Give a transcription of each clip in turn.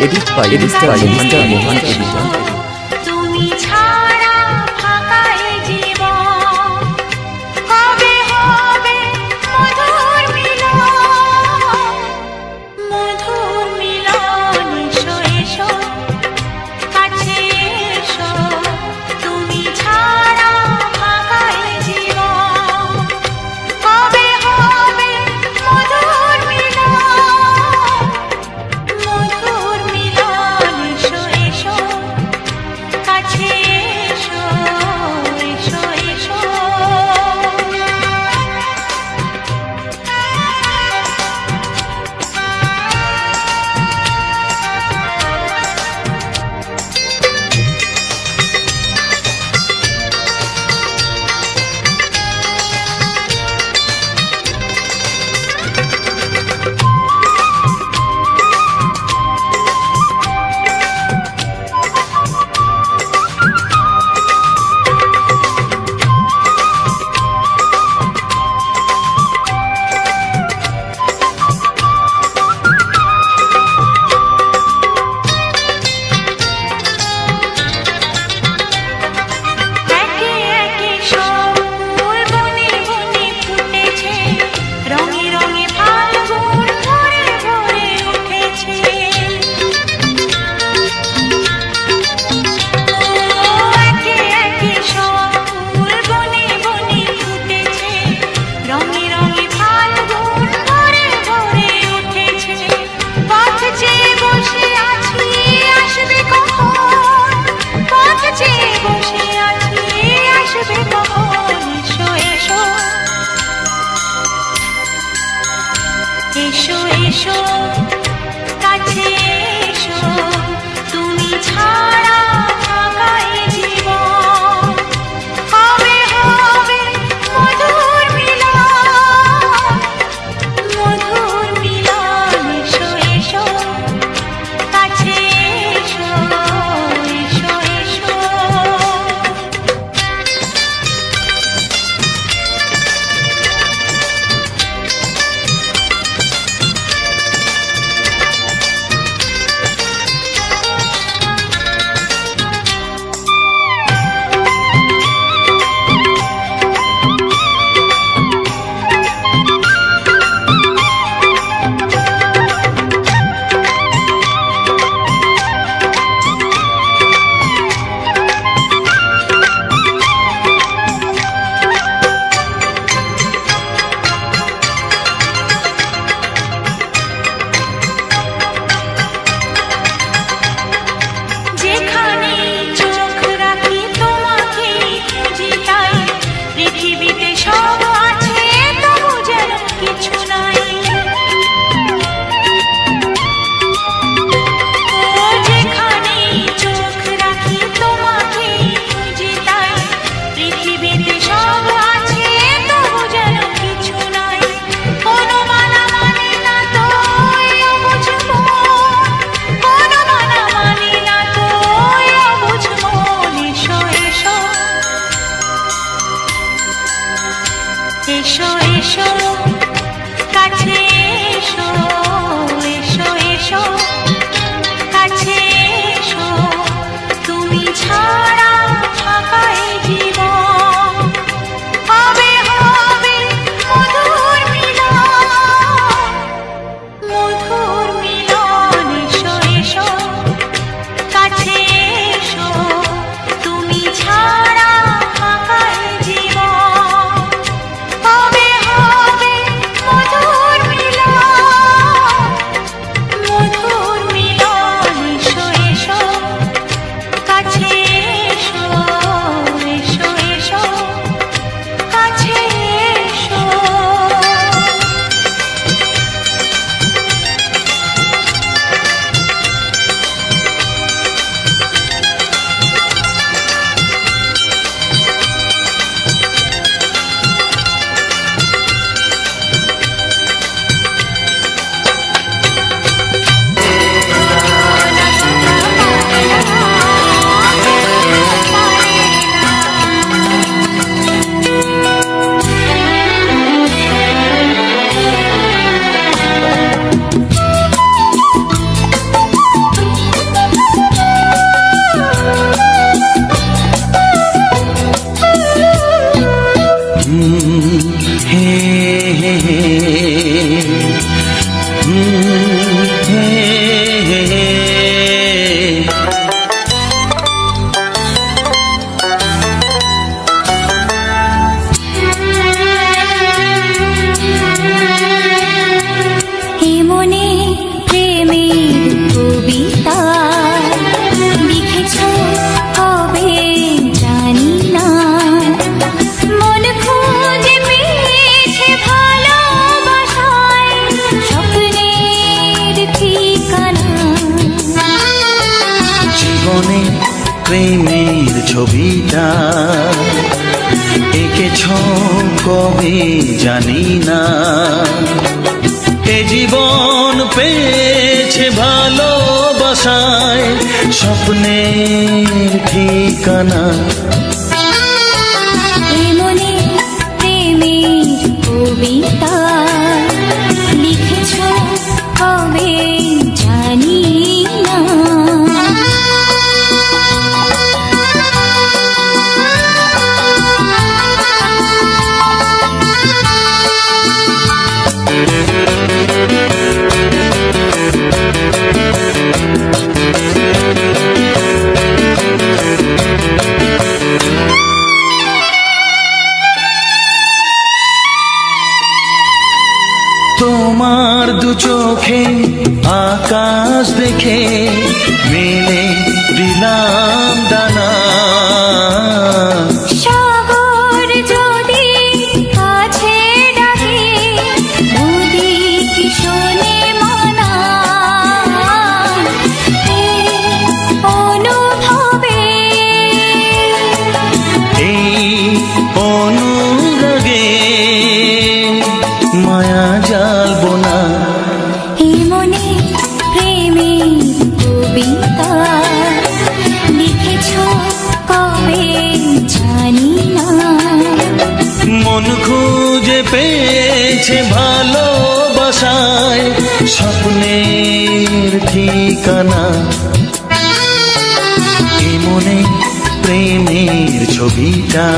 Edit by mister Mohan editor. তুমি ছাড়া ফাঁকা এ জীবন, কবে হবে মধুর মিলন, মধুর মিলন। এসো এসো কাছে এসো, তুমি ছাড়া ফাঁকা এ জীবন, কবে হবে মধুর মিলন, মধুর মিলন। এসো এসো কাছে মনে প্রেমের ছবিটা এঁকেছ কবে জানি না। এ জীবন পেয়েছে ভালোবাসায় স্বপ্নের ঠিকানা। এ মনে প্রেমের কবিতা লিখেছ কবে জানি না। তোমার দু চোখে আকাশ দেখে মেলে দিলাম দানা। সাগর যদি কাছে ডাকে নদী কি শোনে মানা। এই অনুভবে এই অনুরাগে মায়া জ্বালবো না। এ মনে প্রেমের কবিতা লিখেছ কবে জানি না। মন খুঁজে পেয়েছে ভালোবাসায় স্বপ্নের ঠিকানা। এ মনে প্রেমের ছবিটা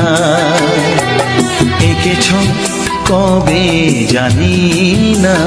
এঁকেছ কবে জানি না।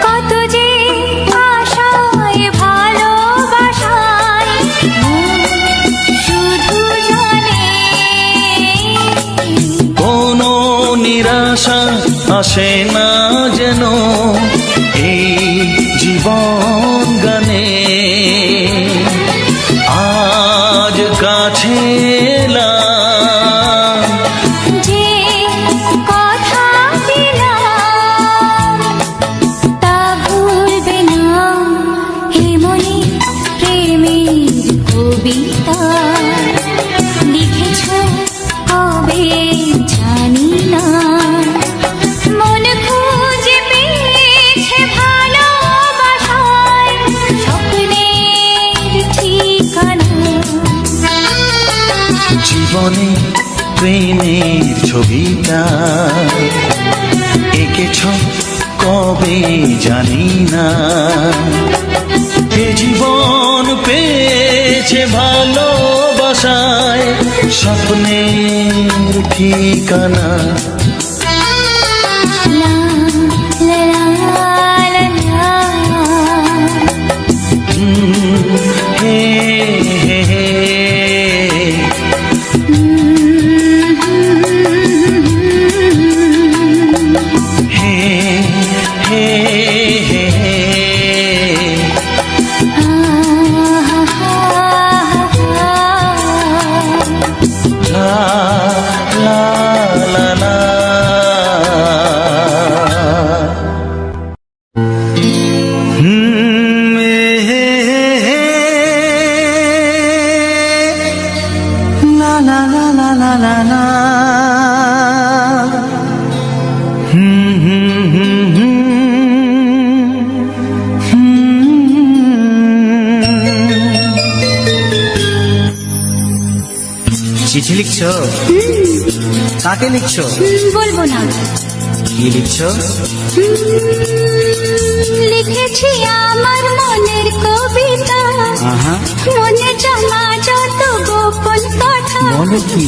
কত যে আশায় ভালোবাসায় মন শুধু জানে। কোনো নিরাশা আসে না যেন এই জীবন গানে। আজ কাছে এলাম যে কথা দিলাম তা ভুলবে না। হে মনে প্রেমের কবিতা লিখেছ কবে জানি না। মন খুঁজে পেয়েছে ভালোবাসায় স্বপ্নের ঠিকানা। জীবনে প্রেমের ছবিটা এঁকেছ কবে জানি না। এ জীবন পেয়েছে ভালোবাসায় স্বপ্নের ঠিকানা। লা লা লা লা হে হে হে হে হে হে হে। লা লা লা লা। হে হে হে। লা লা লা লা লা লা লা। চিঠি লিখছো? কাকে লিখছো? বলবো না। কি লিখছো? লিখেছি আমার মনের কবিতা আহা, মনে জমা যত গোপন কথা। বলো কি?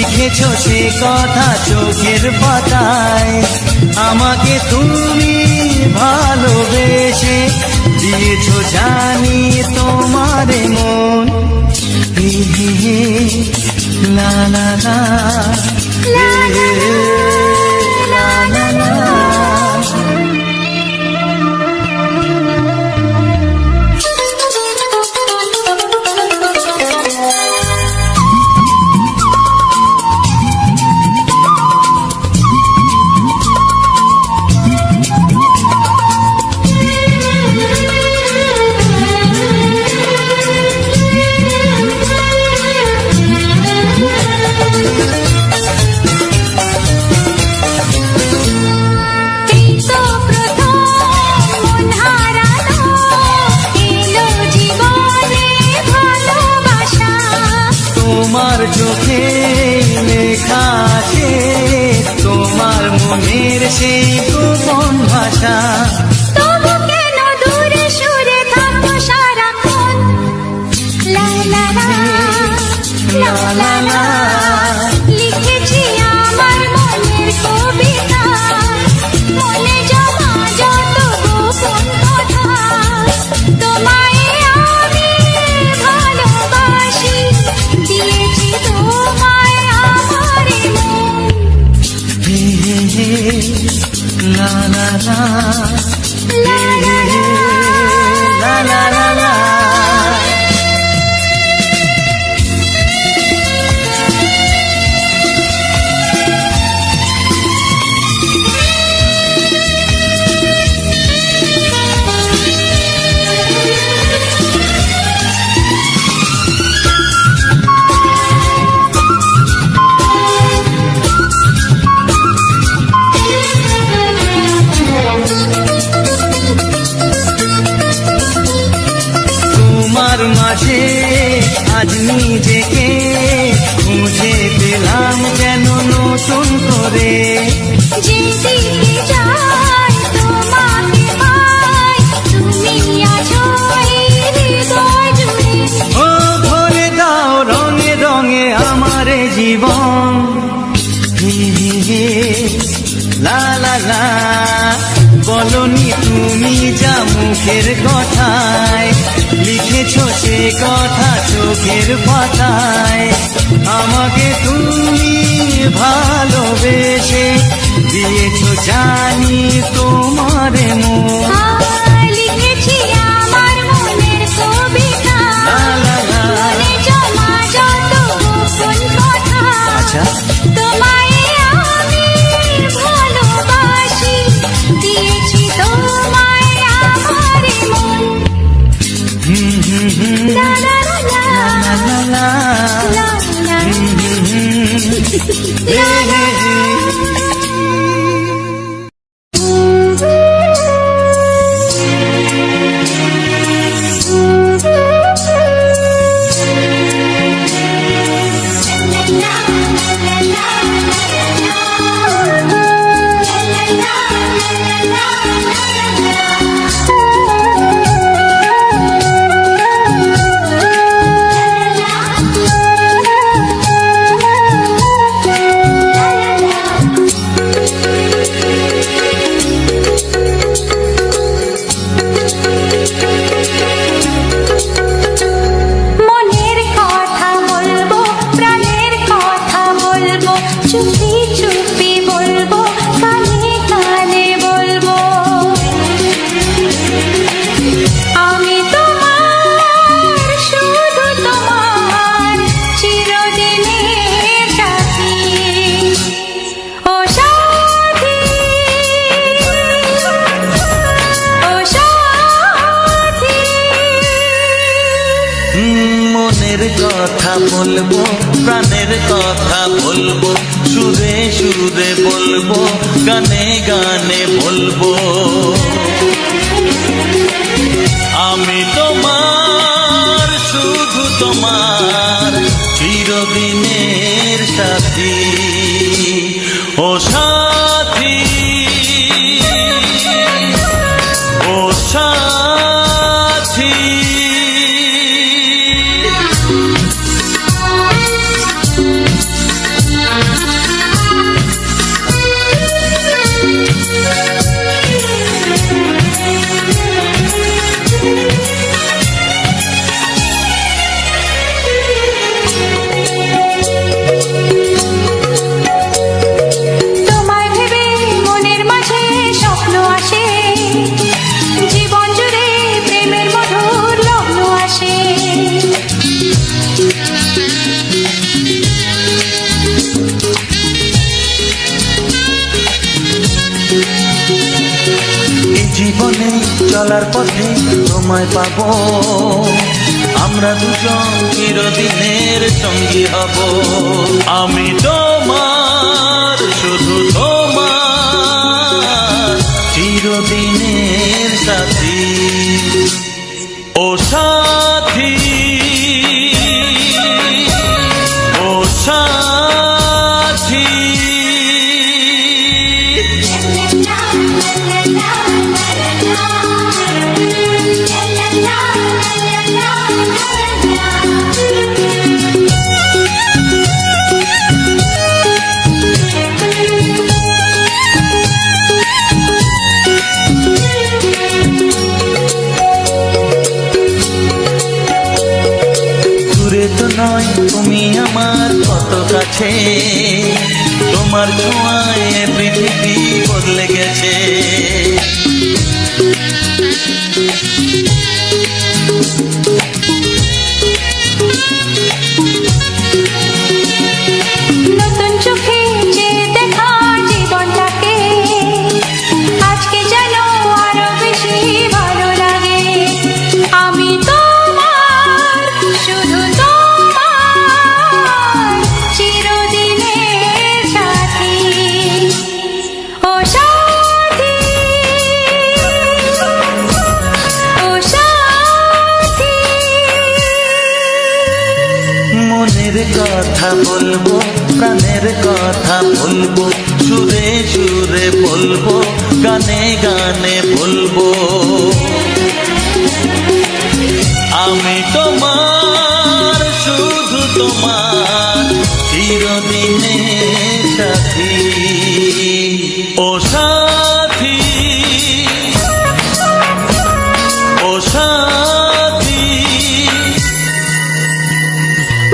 লিখেছো সে কথা চোখের পাতায়, আমাকে তুমি ভালোবেসে দিয়েছো জানি তোমার মন। হে হে হে, লা লা লা, হে হে হে, লা লা লা। এই তো প্রথম মন হারানো, এলো জীবনে ভালোবাসা। তোমার চোখে লেখা আছে তোমার মনের সেই গোপন ভাষা। তবু কেন দূরে সরে থাকো সারাক্ষণ? লা লা লা, লা লা লা, লিখেছি আমার মনের কবিতা, মনে জমা যত গোপন কথা। তোমায় আমি ভালোবাসি, দিয়েছি তোমায় আমার মন। হে হে হে, লা লা লা, লা লা লা, লা লা লা লা। তোমার মাঝে আজ নিজেকে খুঁজে পেলাম যেন নতুন করে। যেদিকে যাই তোমাকে পাই, তুমি আছো এই হৃদয় জুড়ে। ও ভরে দাও রঙে রঙে আমার জীবন। হে হে হে, লা লা লা, বলনি তুমি যা মুখের কথায়, লিখেছো সে কথা চোখের পাতায়, আমাকে তুমি ভালোবেসে দিয়েছো জানি তোমার মন। লিখেছি আমার মনের কবিতা, লা লা লা। মনে জমা যত গোপন কথা। আচ্ছা। তোমায় আমি ভালোবাসি, দিয়েছি তোমায় আমার মন। হুম হুম হুম, লা লা লা লা, লা লা লা, লা লা হুম হুম হুম, হে হে হে। মনের কথা বলবো, প্রাণের কথা বলবো, চুপি চুপি বলবো, কানে কানে বলবো। আমি তোমার, শুধু তোমার, চিরদিনের সাথী। ও সাথী, ও সাথী। মনের কথা বলবো, প্রাণের কথা বলবো, সুরে সুরে বলবো, গানে গানে বলবো। আমি তোমার, শুধু তোমার, চিরদিনের সাথী। ও সাথী, ও সাথী। জীবনে চলার পথে তোমায় পাবো, আমরা দুজন চিরদিনের সঙ্গী হব। আমি তোমার, শুধু তোমার, চিরদিনের সাথী। ও সাথী, ও সাথী। দূরে তো নয় তুমি আমার কত কাছে, তোমার ছোঁয়ায় পৃথিবী বদলে গেছে। নতুন চোখে যে দেখা জীবনটাকে আজকে যেন আরো বেশি ভালো লাগে। আমি তোমার, শুধু তোমার, চিরদিনের সাথী। ও সাথী, ও সাথী। মনের কথা বলবো, প্রাণের কথা বলবো, সুরে সুরে বলবো, গানে গানে বলবো। আমি তোমার, শুধু তোমার, চিরদিনের সাথী। ও সাথী, ও সাথী।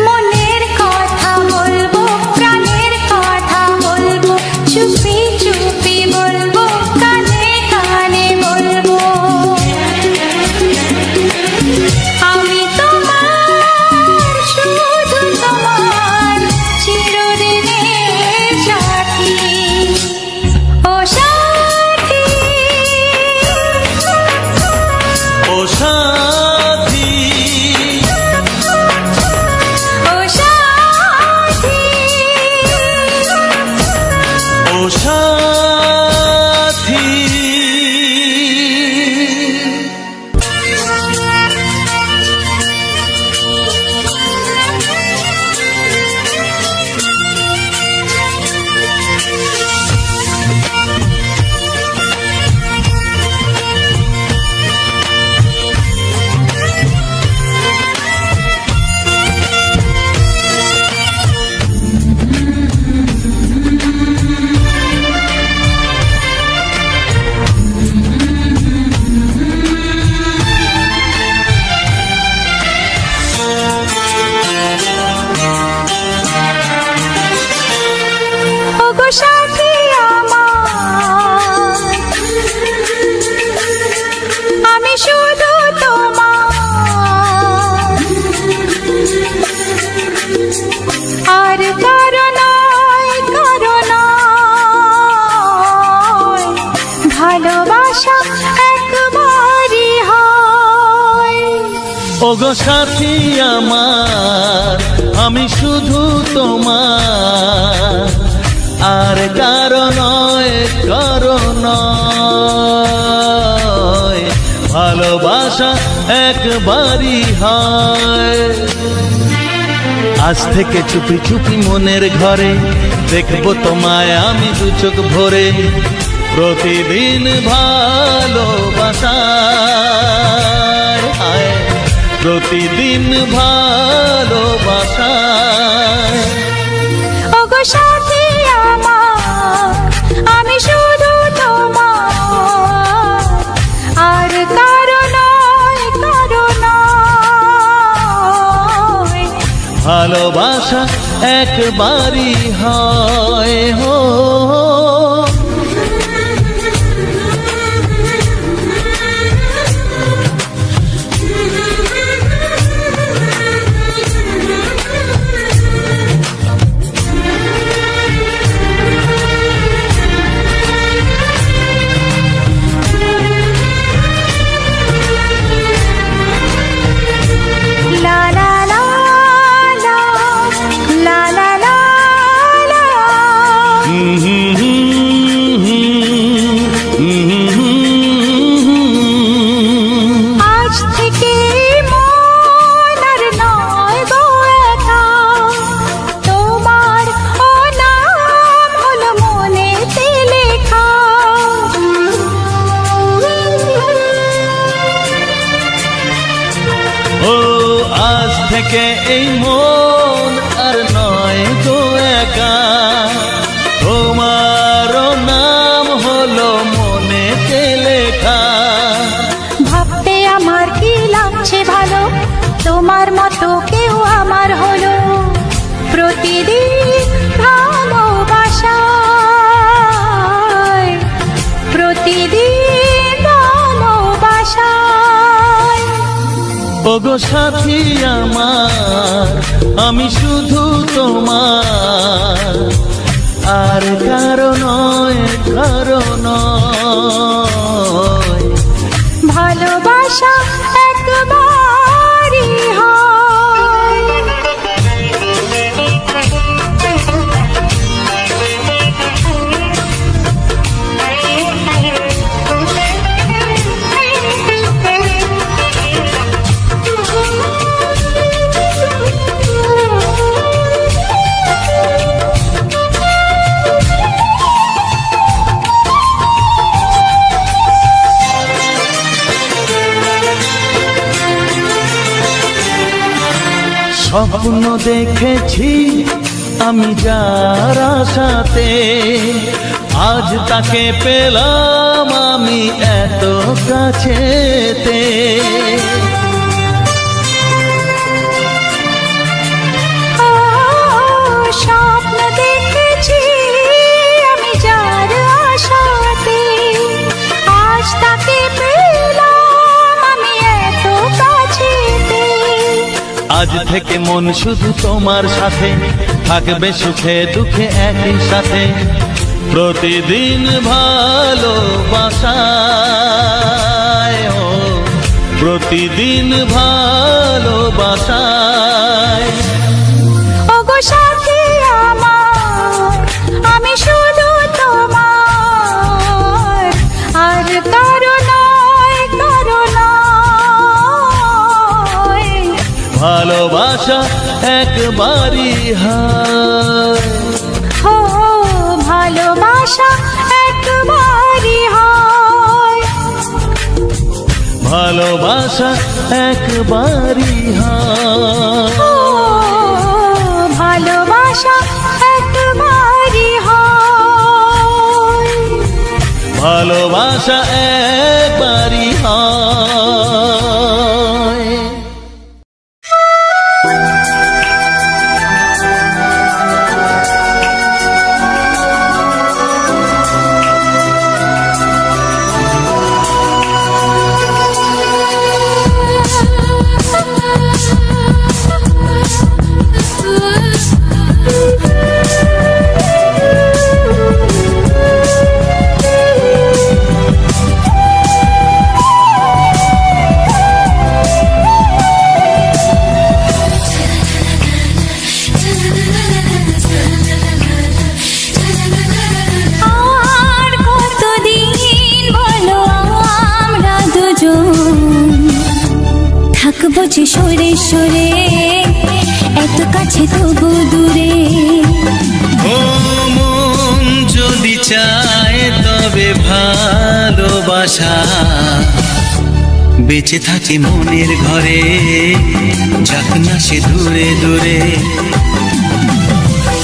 মনের কথা বলবো, প্রাণের কথা বলবো, চুপি চুপি বলবো, কানে কানে বলবো। আমি তোমার, শুধু তোমার, চিরদিনের সাথী। ও সাথী, ও সাথী। ও সাথী। ও সাথী। ওগো সাথী আমার, আমি শুধু তোমার, আর কারো নয়, কারো নয়, ভালোবাসা একবারই হয়। ওগো সাথী আমার, আমি শুধু তোমার, আর কারো নয়, কারো নয়, ভালোবাসা একবারই হয়। আজ থেকে চুপি চুপি মনের ঘরে দেখবো তোমায় আমি দু চোখ ভরে, প্রতিদিন ভালোবাসায়, হায়, প্রতিদিন ভালোবাসায়। ওগো সাথী আমার, আমি শুধু তোমার, আর কারো নয়, কারো নয়, ভালোবাসা একবারই হয়। হো থেকে এই মন আর নয় গো একা, তোমারও নাম হলো মনেতে লেখা। ভাবতে আমার কি লাগছে ভালো, তোমার মতো কেউ আমার হলো। প্রতিদিন ভালোবাসায়, প্রতিদিন ভালোবাসায়। ওগো সাথী আমার, আমি শুধু তোমার, আর কারো নয়, কারো নয়। ভালোবাসা একবারই হয়। স্বপ্ন দেখেছি আমি যার আশাতে, আজ তাকে পেলাম আমি এত কাছেতে। স্বপ্ন দেখেছি আমি যার আশাতে, আজ তাকে পেলাম আমি এত কাছেতে। আজ থেকে মন শুধু তোমার সাথে, থাকবে সুখে দুঃখে একই সাথে। প্রতিদিন ভালোবাসায়, ও প্রতিদিন ভালোবাসায়। ওগো সাথী আমার, আমি শুধু তোমার, আর কারো নয়, কারো নয়। ভালোবাসা একবারই হয়, ও ভালোবাসা একবারই হয়। ভালোবাসা একবারই হয়। ও ভালোবাসা একবারই হয়। ভালোবাসা একবারই হয়। আর কতদিন বলো আমরা দুজন থাকবো যে সরে সরে, এত কাছে তবু দূরে। ও মন যদি চায় তবে ভালোবাসা, বেঁচে থাকি মনের ঘরে, যাক না সে দূরে দূরে।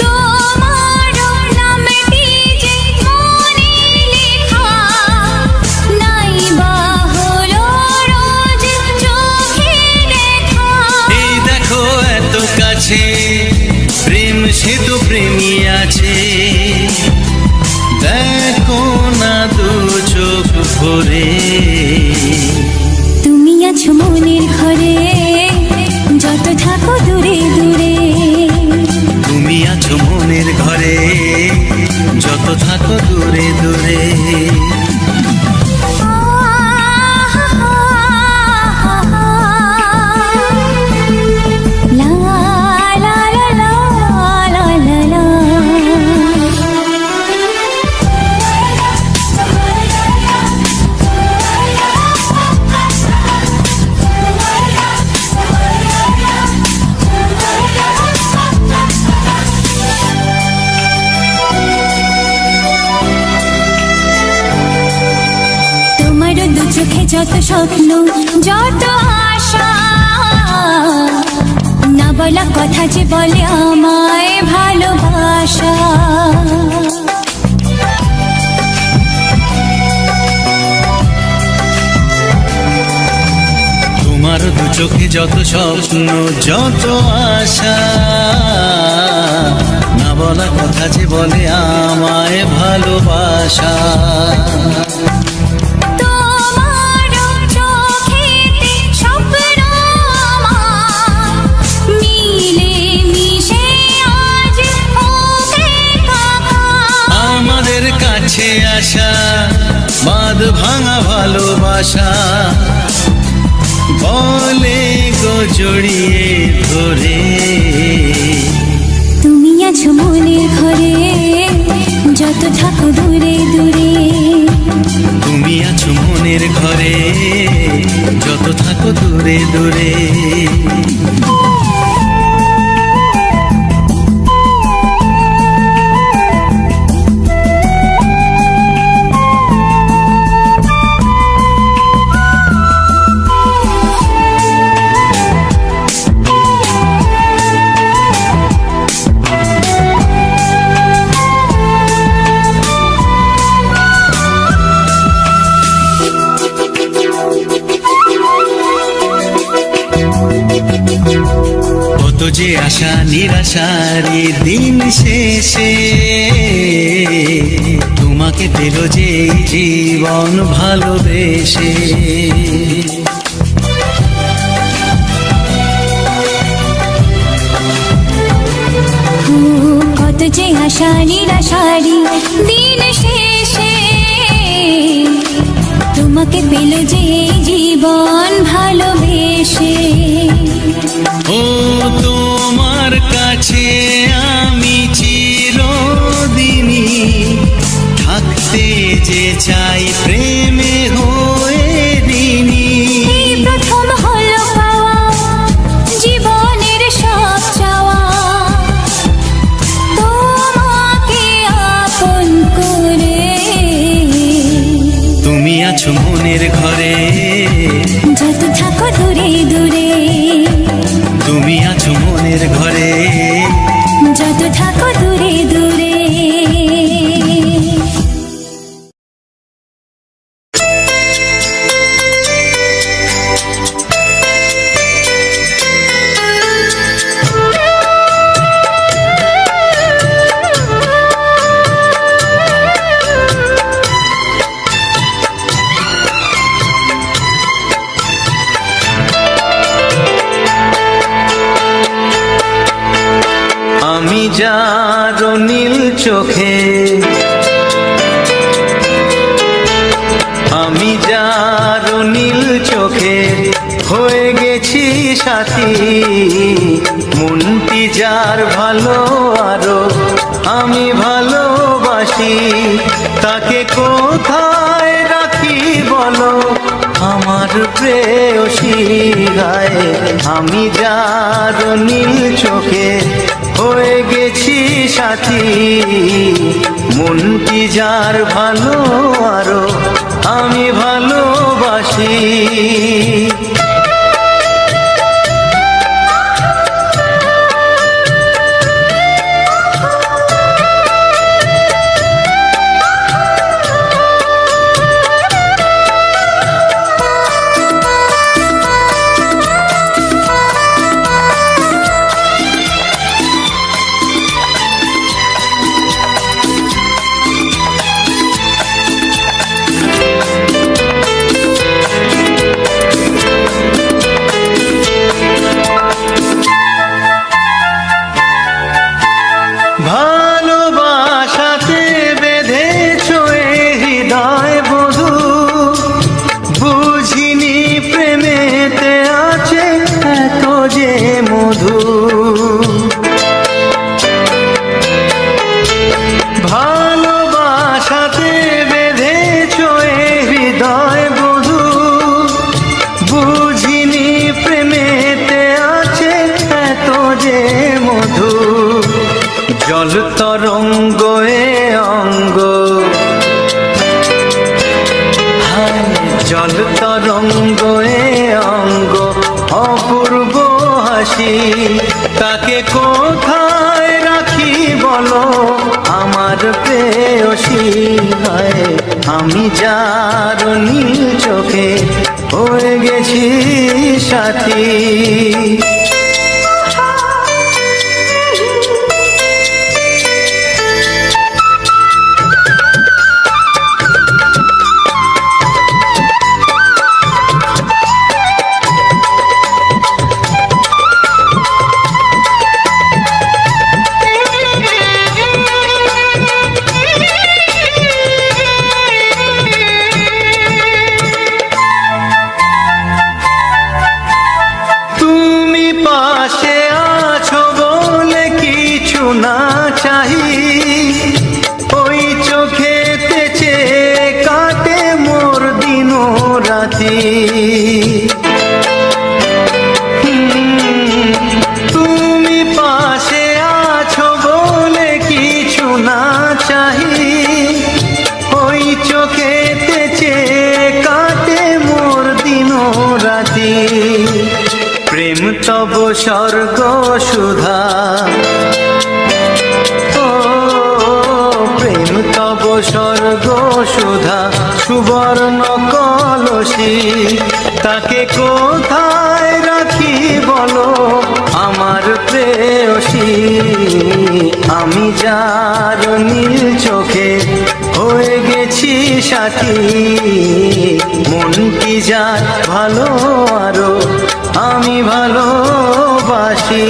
তোমার নামটি যে মনে লেখা, নাই বা হলো রোজ চোখে দেখা। এই দেখো এত কাছে, প্রেম সে তো প্রেমী আছে, দেখো না দু চোখ ভরে। তুমি আছো মনের ঘরে, যত থাকো দূরে দূরে। তুমি আছো মনের ঘরে, যত থাকো দূরে দূরে। লা লা লা লা লা লা লা। চোখে যত স্বপ্ন, যত আশা, বলা কথা যে বলে আমায় ভালোবাসা। তোমার দু চোখে যত স্বপ্ন যত আশা, না বলা কথা যে বলে আমায় ভালোবাসা। তোমার চোখেতে স্বপ্ন আমার মিলে মিশে আজ ওকে কাকা। আমাদের কাছে আসা বাঁধ ভাঙা ভালোবাসা, বলে গো জড়িয়ে ধরে। তুমি আছো মনের ঘরে যত থাকো দূরে দূরে। তুমি আছো মনের ঘরে যত থাকো দূরে দূরে। কত যে আশা নিরাশারি দিন শেষে, তোমাকে পেল যে জীবন ভালোবেসে। কত যে আশা নিরাশারি দিন শেষে, তোমাকে পেল যে জীবন ভালোবেসে। ও তোমার কাছে আমি চিরদিনই থাকতে যে চাই প্রেমে হয়ে ঋণী। এই প্রথম হলো পাওয়া জীবনের সব চাওয়া, তোমাকে আপন করে। তুমি আছো মনের ঘরে যত থাকো দূরে দূরে। তুমি আছো মনের ঘরে যত থাকো দূরে দূরে। আমি যার নীল চোখে, আমি যার নীল চোখে হয়ে গেছি সাথী। মনটি যার ভালো আরো আমি ভালোবাসি, তাকে কোথায় রাখি বলো আমার প্রেয়সী গায়ে। আমি যার নীল চোখে হয়ে গেছি সাথী, মনটি যার ভালো আরো আমি ভালোবাসি। ভালোবাসাতে বেঁধেছ এ হৃদয় বধূ, বুঝিনি প্রেমেতে আছে এত যে মধু। ভালোবাসাতে বেঁধেছ এ হৃদয় বধূ, বুঝিনি প্রেমেতে আছে এত যে মধু। জল তরঙ্গ এ অঙ্গ, হায় জল তরঙ্গ এ অঙ্গ, অপূর্ব ভালোবাসি তাকে কোথায় রাখি বলো আমার প্রেয়সী হয় আমি যার নীল চোখে হয়ে গেছি সাথী পাশে আছো বলে কিছু না চাই ওই চোখেতে চেয়ে কাটে মোর দিন রাতি তুমি পাশে আছো বলে কিছু না চাই ওই চোখেতে চেয়ে কাটে মোর দিন রাতি প্রেম তব স্বর্গ সুধা ও প্রেম তব স্বর্গ সুধা সুবর্ণ কলসী তাকে কোথায় রাখি বলো আমার প্রেয়সী আমি যার নীল চোখে হয়ে গেছি সাথী মন কি যার ভালো আরো আমি ভালোবাসি